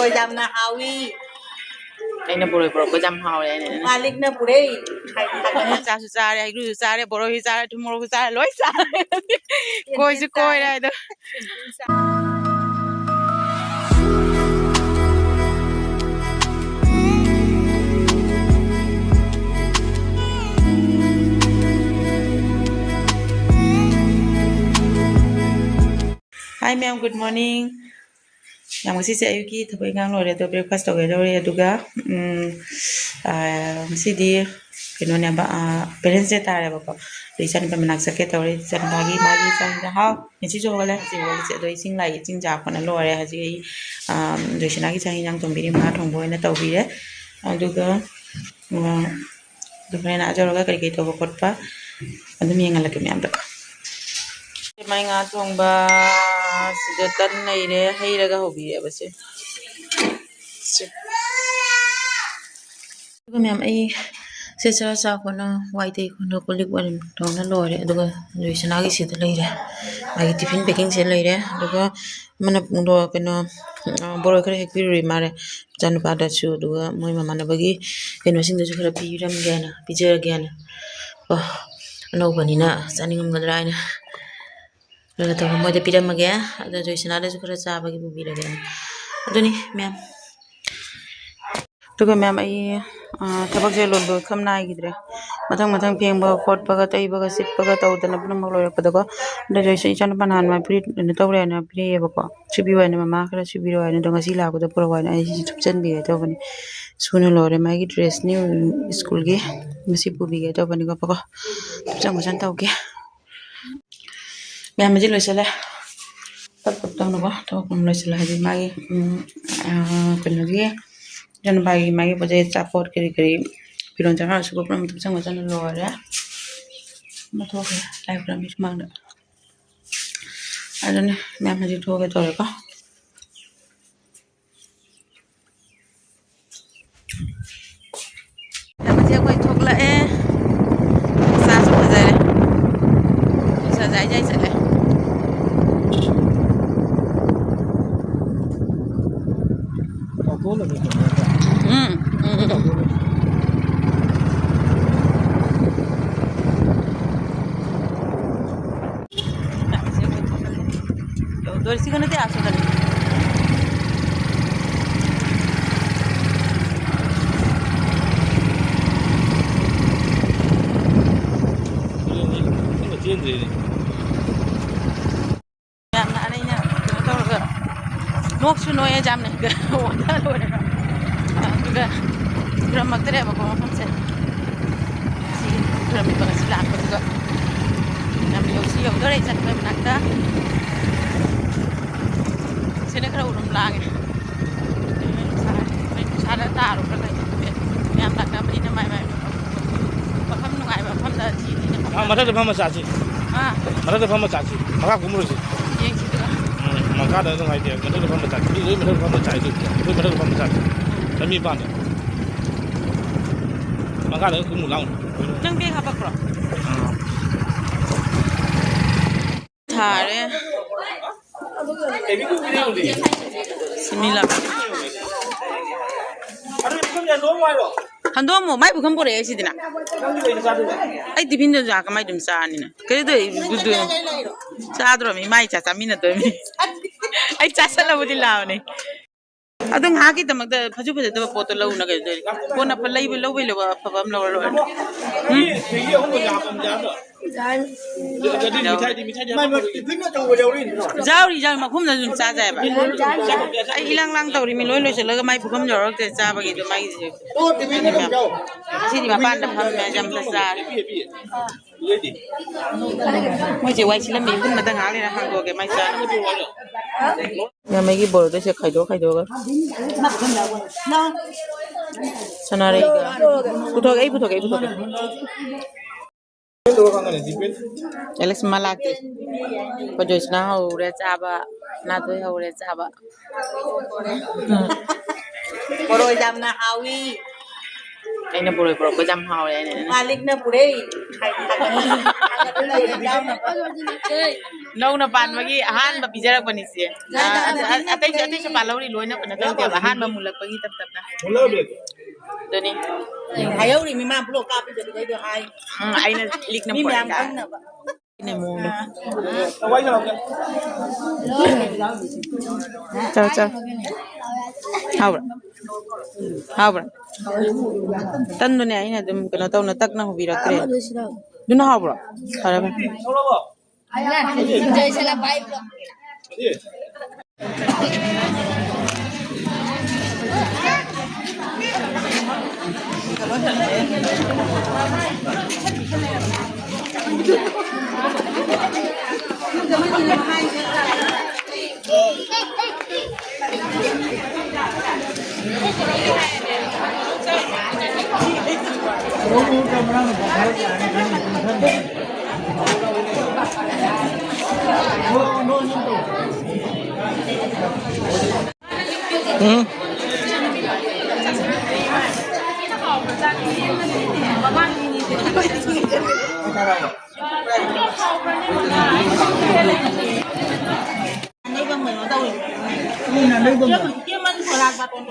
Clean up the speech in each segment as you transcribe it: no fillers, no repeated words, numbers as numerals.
boroi jamna hawi aina boroi boroi jam hawe ne malik na purei cha su cha re ru cha re boroi cha re tomorrow cha loi cha koi su koi ra do Hi ma'am, good morning. Yang masih saya Yuki, tapi ngang lori atau breakfast atau lori juga. Masih di kena apa parents saya tahu apa. Reason kami nak sakit atau reason lagi saya how. Ini juga boleh sih ada ising lagi ising jak mana lori haji. Reason lagi saya yang tumbiri mah tunggu ini tahu bire. Juga Dufanya nak ajar orang kerja itu buat apa. Ada yang lagi kami ambil. Mai nga thongba sida tan nei re heiraga hobi abase ko myam ai se sara sa kono waite kono kolik warim thongna lore aduga joisana gi sida leire magi tiffin packing se leire aduga mana pungdo keno boroi khare hekpiri mare janu pada chu aduga moi mama na bagi keno sing da chu khara piram gana pijara gana no banina saningam gadra ina Lalu tu mau jadi piram lagi ya, ada joisan ada juga rasa bagi bubi lagi. Aduh nih, ma'am. Tu kan ma'am ay tabak je londo kam na gitu deh. Matang piang baga kot baga tay baga sip baga tahu dan apa nama loya pada ko. Ada joisan ikan panan ma piri ini tahu ya na piri ya bako. Cibi wa mama kira cibi wa ini dong asila aku tu pura wa ini aja cucian biaya tahu bani. Sune lore ma gitu dress ni school ge masih bubi ge tahu bani ko bako. Cucian tahu ge. Ma'am aja loh salah. Tap tang no ba to kum loh salah aja magi kena dia jangan bagi magi pada support kiri pilon jangan suka pernah minta sang macam luar ya betul ke live pernah mis mana ada nih ma'am aja tuh ke tuh ka dapat siapa itu lah sah suka saya sah saya saja Dorsi kan nanti asal tadi. Ya, nak anehnya, kita tahu ke? Nok suno ya jam nih ke? Wadah loh deh. Juga, kurang makter ya bapak makan sih. Si kurang banget sih lah juga. Nabi Yosi yang udah rencana kami nakta. Sini kena urung lang. Sana taruh kan lagi. Yang tak dapat ini mai. Bapak nungai bapak dah sini. Masa depan macam apa? Masa depan macam apa? Maka kumur sih. Yang situ lah. Maka ada nungai dia. Masa depan macam apa? Ini masa depan macam itu. Itu masa depan macam apa? Kami pandai. Maka ada kumur lang. Nang dia apa kro? Thare. Similar. Hando mo mai bukan boleh sih dina. Ay dipin dah jaga mai dum sani na. Kaya tu gudu. Sadro mi mai caca mina tu mi. Ay caca lah budi lau ni. Adung haki tamak dah baju tu foto lau na kaya tu. Kau nak pelai lau pabam lau. Jauh mak hum dah jum saja ba. Ay ilang tahu ri mi loi selaga mai bukan jorok te sa bagi tu mai. Sini bapak dah ham jam besar. Mai je wai sila mi pun mata ngali na hang ke mai sa. Ya mai ki bol tu se khai do ka. Sanare ga. Putok. Alex malaki. Pajos na haure chaba. Na tu haure chaba. boroi jamna hawi anh nó bồi bồi có dăm hào này này Maliknya pure hai nâu nó bàn mà cái han mà bây giờ là gì xí à tây cho bàn lâu đi lối nó còn nó tây han mà mùi là cái tập tập nè đây nè hai euro ni mama puluh kapi jadi jadi hai anh nó lịch nó bồi cả này mua nữa chào chào hao bro tan dunia ini ada kena tahu nak tak nak hobi rakre dunia hao bro ada apa Jai salah baik bro.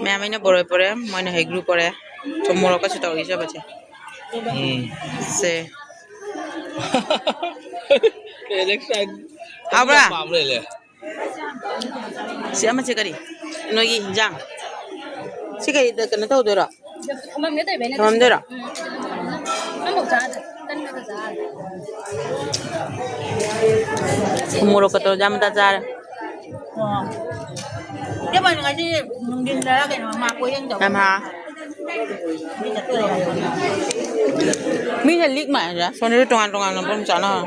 mẹ mình nó bồi bồi mình nó hay group bồi cho mua cái số tàu đi cho bà chị se hao bra siapa sih kari nogi jang sih kari itu kena tahu dora tamam dora umur kau jam tak jar dia mana ngaji mungkin dah kan mama aku yang jauh nama mi là liếc mà ra sau này toàn nó không chán à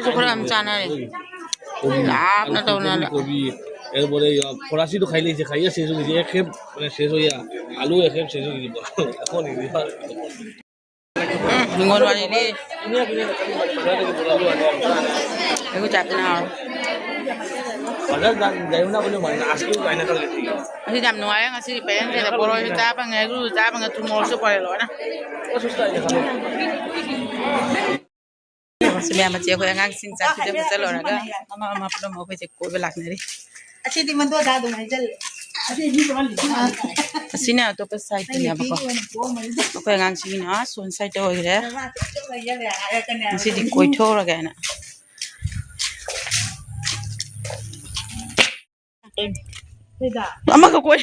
số khối làm chán này lắm nó đâu nó এরপরে ফরাসি তো খাইলে যে খাইয়া শেষ হয়ে গেছে এক খেপ মানে শেষ হইয়া আলু এক খেপ শেষ হয়ে গেছে এখন ngon vào đi aku capek nào padahal dari mana boleh main asli main kalau gitu masih jam nuai ngasih pengen kita poro kita apa nggak dulu kita apa nggak tumor supaya lo na susah ya masih biar macam aku yang ngasih satu jam selalu naga mama belum mau pergi kau belak nari asyik di mana dah tu macam asyik di mana sini atau pas side ni apa kau aku yang ngasih ni sun side tu aja masih di koi thor lagi na ama kau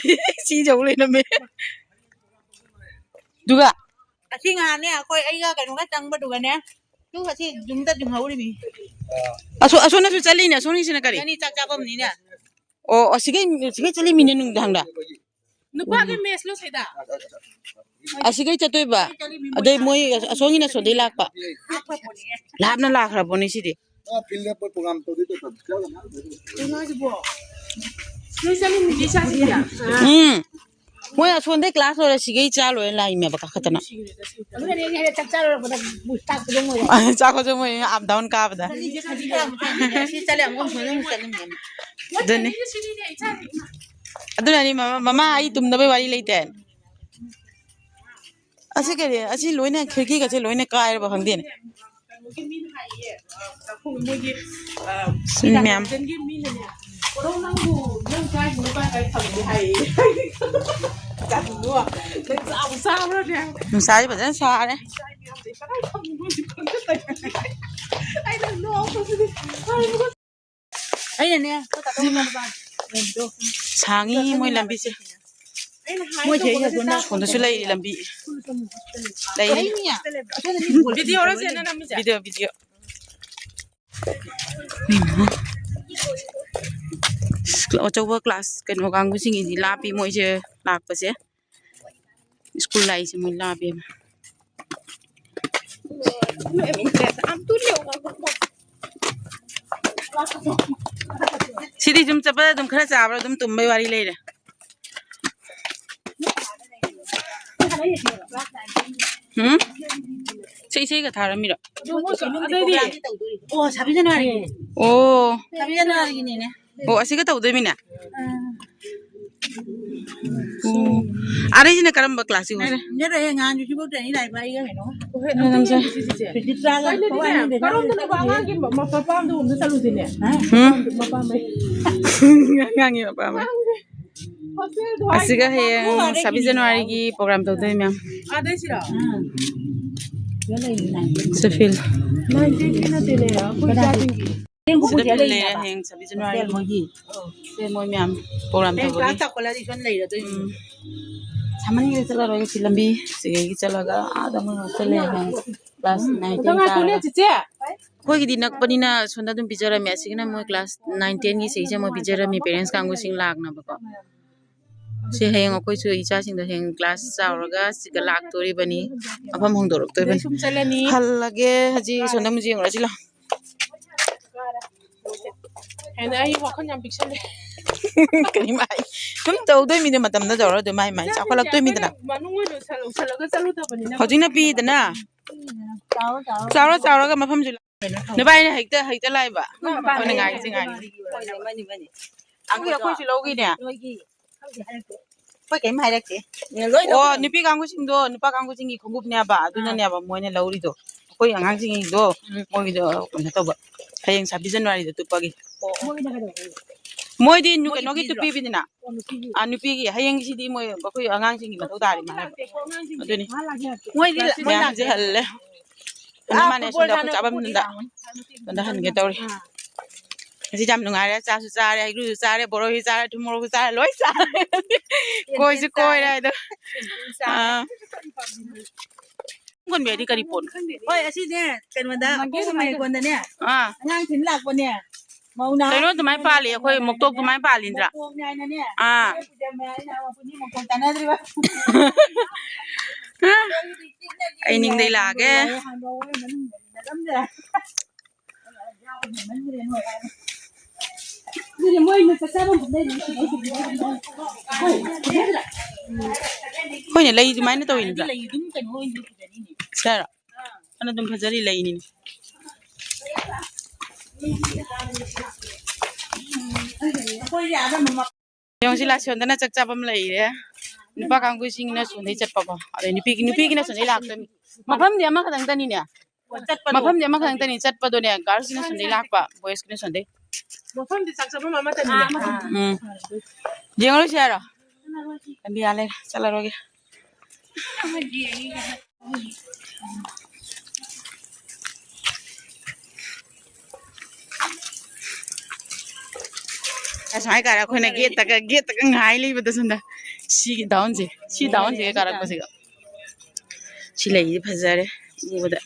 si jauh le na me juga asyik ngane aku ayah kan orang cang berdua ni tu asyik jumpa jumpa uli ni aso na tu cali ni aso ni sini kari ni cak cak apa ni ni oh sige cali minin nung dangda nupa ke mes lu seda sige catoy ba aday mo aso ni na so de lak pa lab na lak ra boni si di filnya program to dito mo aso de class ora sige chalo en lai me ba khatana cha ko jo mo up down ka ba da si cale am kong sono musalim ni dene aduna ni mama ai tum da wari leite asi ke asi loina khirki ka che loina kai ba khang din ma'am sai ba dan sa ne ai nè có tao không làm bạn sangi moi lambi se moi chơi ya guna kondo su lai lambi lai video ra sen na mi video coba kelas kan orang sing ini lapi moi je lak pa se school lai se moi lapi sidi jum chapa dum khara chabra dum tumbai wari leire sei ka thara mira oh sabi January oh sabi January ni ne oh asika tawdoi mina अरे जी ने करम class हो nhớ đây ngang như bút này này bay cái nó नम से phải đi ra cái có ai để Karong na ba nga gin mapapam do sa lutin niya. Mapamay. ngangi ba ma Hotel do asiga he 26 जनवरी की program तो दे ma'am ada sira. cái này này सफिल 19 na din ya. Kung sa ating cái của सफिल cái ले này हैं 26 जनवरी cái mồi gì से मोय ma'am programme तो cái बोली cá tóc là đi xuân này rồi tôi सामान्य चला रही थी लंबी सिगे की चलागा आधा मन चले हैं क्लास 19 tanga ko का ni chiche. कोई की दिनक पनिना सोंदा दुम पिजरा में सिगना मोय क्लास 9 10 की सेजे मोय पिजरा में पेरेंट्स कांगो सिंग लागना बको से हेंग कोई सु इचा सिंग द हेंग क्लास चावरगा सिगा लाग तोरी बनी अफम होंदोरक तो बनी Sum chalani. हल लगे हजी सोंदा मुजी ngरा जिला And ay wakon yang picture. कनी माई तुम तो दो मिने मतम द जरो दो माई माई चाखलक तो मिदना Manungo do salaga salu ta bani na. हजिना पिदना cháu cháu Chawra चावरगा मफम जुला ने बाई ने हेक्ता लाइबा ओने ngai सिंग ngai mani mani ang ya कोई सिलोगी ने đôi gì có cái mai đấy chị ओ निपी कांगु सिंग दो निपा कांगु सिंग की खुगुप ने बा दुना ने बा मोने लौरी दो कोई अंगांग सिंग दो मोई दो कोन तो बा हयेंग 26 जनवरी दो तुपगी मोई दी नु के नोगी तुपी बिना आ निपी की हयेंग सिदी मोई कोई अंगांग सिंग की मतौ दारी मा अदुनी ngồi đi मोई ना जे हल्ले ना माने सुंदा को चाबम नंदा नंदा हन के तौरी जी जाम नुंगारे चासु चारे ग्रु चारे बोरो चारे ठुमरो चारे लोई चारे कोई से कोई रे दो आ con bé đi cari pon ôi chị nè cái mà đã có mày quần này nè à ngang thính lạc quần nè màu nào đây nó tụi mày pa li khoi mok tok tụi mày pa lin ra này nè à ai ning đây là cái khoi này lấy tụi mày nó tôi lin ra sao anh tụi phải lấy lấy nè yang sila sionda na chak chapam lai re nipa kanggu sing na sunai chat pa ko ade nipi ki na sunai lak to mafam dia ma khadang tani ne mafam dia ma khadang tani chat pa do ne girls na sunai lak pa boys ki na sunai Mafam di saksa mama ta ni. jeng lo share kan dia le chala roge asai kara khoi na gate tak ngai li bada sunda si down je kara ko siga si lai phajare bada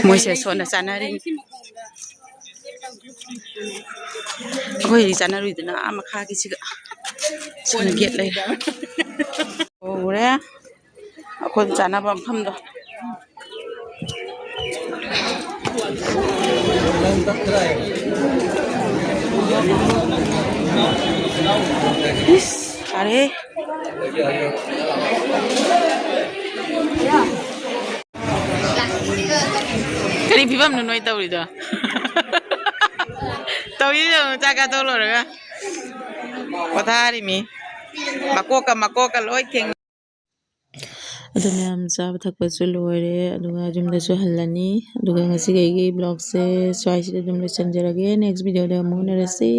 moi se sona sanari khoi ri sanari dina ama kha ki siga sona gate lai ore akhon chana bam pham do अरे करी फिबम नु नोय तौरी दो तौरी दो जागा तो लोरगा पथारी मी मकोका लोय थेंग अदु ma'am चाब थकपसु लोरे अदुगा जुमदसु हल्लनी अदुगा ngasi gai ब्लॉग से स्वाइस दम ले संजरगे नेक्स्ट वीडियो दे मोनरसे